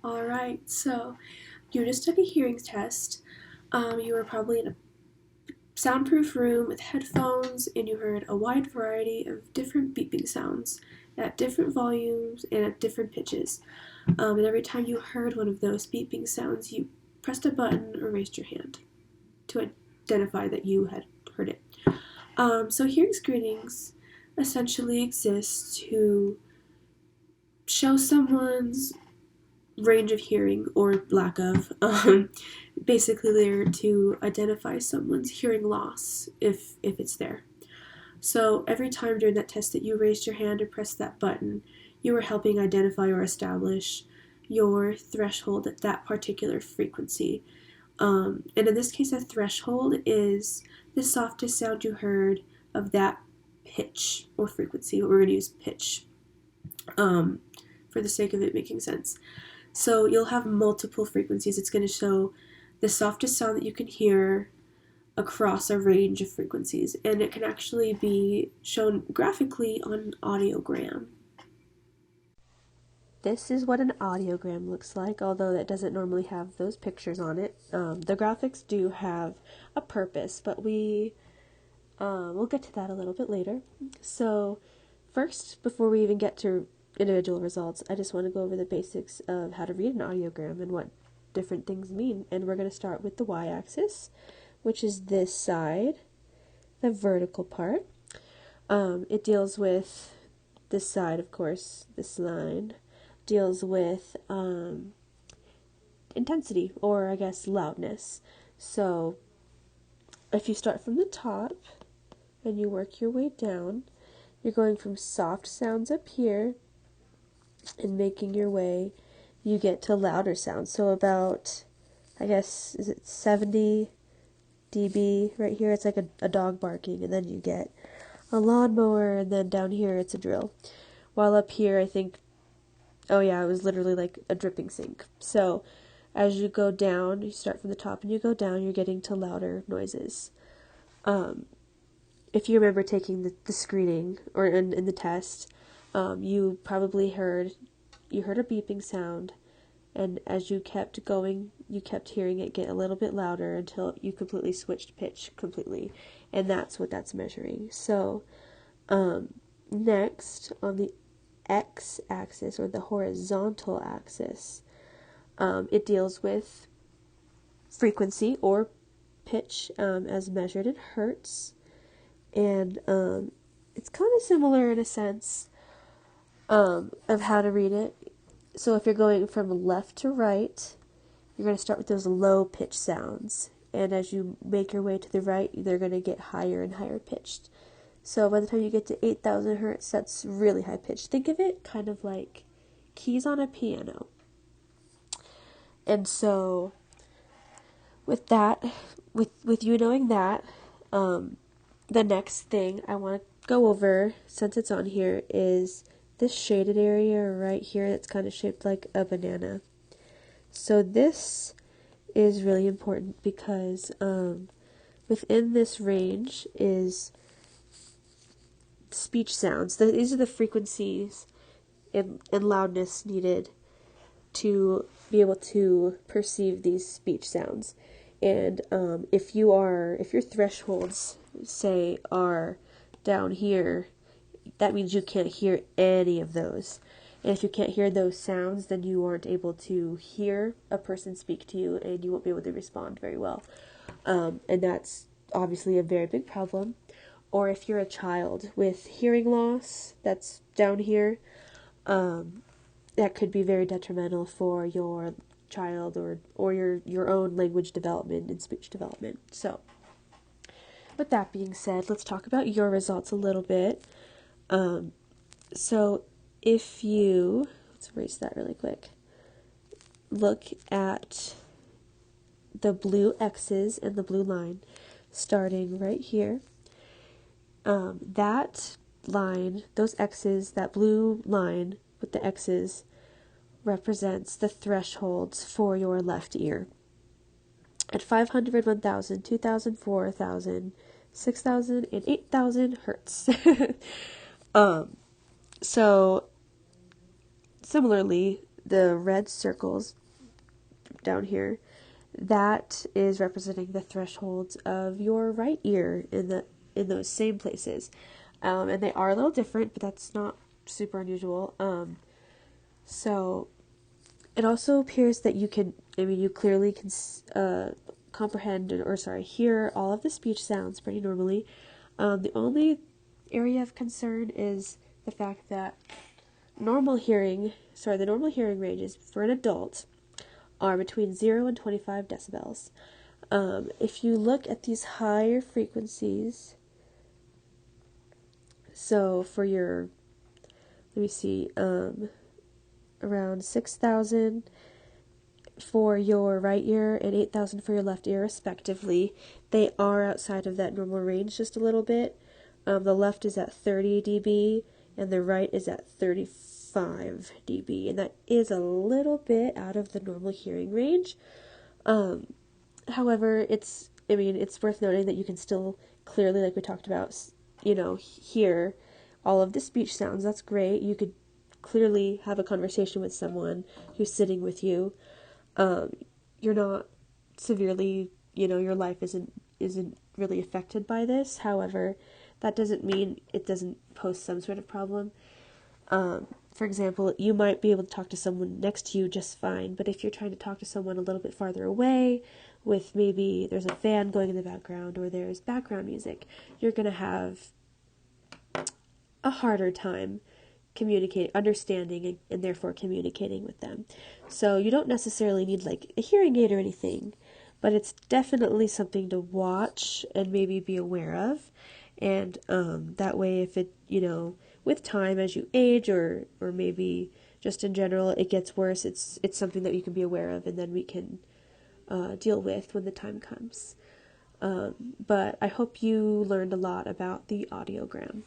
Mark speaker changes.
Speaker 1: Alright, so you just took a hearing test. You were probably in a soundproof room with headphones and you heard a wide variety of different beeping sounds at different volumes and at different pitches. And every time you heard one of those beeping sounds, you pressed a button or raised your hand to identify that you had heard it. So hearing screenings essentially exist to show someone's range of hearing or lack of. Basically, there to identify someone's hearing loss if it's there. So every time during that test that you raised your hand or pressed that button, you were helping identify or establish your threshold at that particular frequency. And in this case, a threshold is the softest sound you heard of that pitch or frequency. We're going to use pitch for the sake of it making sense. So you'll have multiple frequencies. It's going to show the softest sound that you can hear across a range of frequencies, and it can actually be shown graphically on an audiogram.
Speaker 2: This is what an audiogram looks like, although that doesn't normally have those pictures on it. The graphics do have a purpose, but we'll get to that a little bit later. So first, before we even get to individual results, I just want to go over the basics of how to read an audiogram and what different things mean. And we're going to start with the y-axis, which is this side, the vertical part. It deals with this side, of course, this line deals with intensity, or I guess loudness. So if you start from the top and you work your way down, you're going from soft sounds up here and making your way, you get to louder sounds. So about, I guess, is it 70 dB right here? It's like a dog barking, and then you get a lawnmower, and then down here it's a drill. While up here, I think, oh yeah, it was literally like a dripping sink. So as you go down, you start from the top and you go down, you're getting to louder noises. If you remember taking the screening or in the test, you probably heard a beeping sound, and as you kept going, you kept hearing it get a little bit louder until you completely switched pitch completely, and that's what that's measuring. So next, on the x-axis, or the horizontal axis, it deals with frequency or pitch as measured in hertz, and it's kind of similar in a sense of how to read it. So if you're going from left to right, you're going to start with those low pitch sounds, and as you make your way to the right, they're going to get higher and higher pitched. So by the time you get to 8,000 hertz, that's really high pitched. Think of it kind of like keys on a piano. And so with that, with you knowing that, the next thing I want to go over, since it's on here, is this shaded area right here that's kind of shaped like a banana. So this is really important because within this range is speech sounds. These are the frequencies and loudness needed to be able to perceive these speech sounds. And if your thresholds, say, are down here, that means you can't hear any of those. And if you can't hear those sounds, then you aren't able to hear a person speak to you, and you won't be able to respond very well. And that's obviously a very big problem. Or if you're a child with hearing loss, that's down here, that could be very detrimental for your child or your own language development and speech development. So, with that being said, let's talk about your results a little bit. So if you, let's erase that really quick, look at the blue X's and the blue line starting right here. That line, those X's, that blue line with the X's, represents the thresholds for your left ear. At 500, 1,000, 2,000, 4,000, 6,000, and 8,000 hertz. So, similarly, the red circles down here, that is representing the thresholds of your right ear in those same places. And they are a little different, but that's not super unusual. So it also appears that you clearly can comprehend hear all of the speech sounds pretty normally. The only area of concern is the fact that the normal hearing ranges for an adult are between 0 and 25 decibels. If you look at these higher frequencies, so for your, let me see, around 6,000 for your right ear and 8,000 for your left ear, respectively, they are outside of that normal range just a little bit. The left is at 30 dB and the right is at 35 dB, and that is a little bit out of the normal hearing range. However, it's worth noting that you can still clearly, like we talked about, hear all of the speech sounds. That's great. You could clearly have a conversation with someone who's sitting with you. You're not severely, your life isn't really affected by this. However, that doesn't mean it doesn't pose some sort of problem. For example, you might be able to talk to someone next to you just fine, but if you're trying to talk to someone a little bit farther away, with maybe there's a fan going in the background or there's background music, you're going to have a harder time communicating, understanding, and therefore communicating with them. So you don't necessarily need like a hearing aid or anything, but it's definitely something to watch and maybe be aware of. And that way, if it, with time as you age or maybe just in general it gets worse, it's something that you can be aware of, and then we can deal with when the time comes. But I hope you learned a lot about the audiogram.